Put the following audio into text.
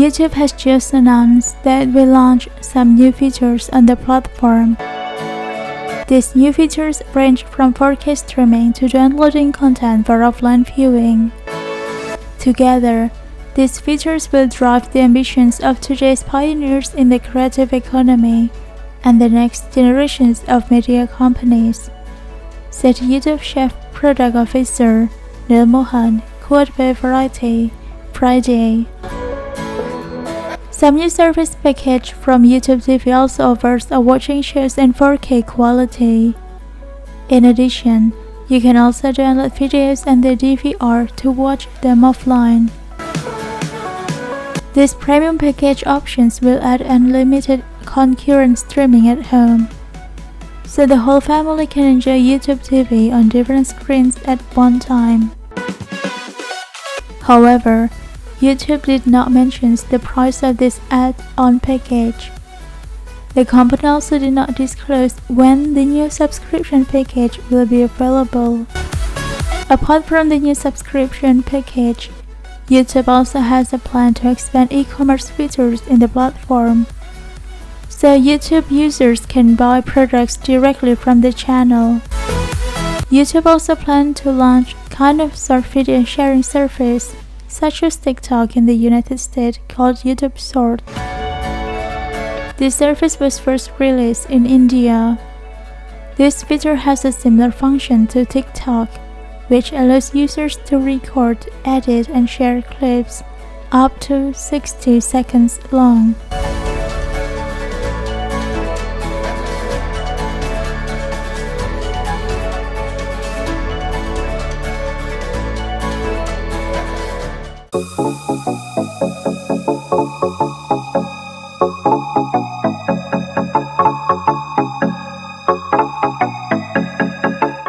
YouTube has just announced that it will launch some new features on the platform. These new features range from 4K streaming to downloading content for offline viewing. Together, these features will drive the ambitions of today's pioneers in the creative economy and the next generations of media companies, said YouTube Chief Product Officer Neal Mohan, quoted by Variety, Friday. Some new service package from YouTube TV also offers a watching shows in 4K quality. In addition, you can also download videos and the DVR to watch them offline. These premium package options will add unlimited concurrent streaming at home, so the whole family can enjoy YouTube TV on different screens at one time. However, YouTube did not mention the price of this add-on package. The company also did not disclose when the new subscription package will be available. Apart from the new subscription package, YouTube also has a plan to expand e-commerce features in the platform, so YouTube users can buy products directly from the channel. YouTube also plans to launch kind of short video sharing service, such as TikTok in the United States called YouTube Short. This service was first released in India. This feature has a similar function to TikTok, which allows users to record, edit, and share clips up to 60 seconds long.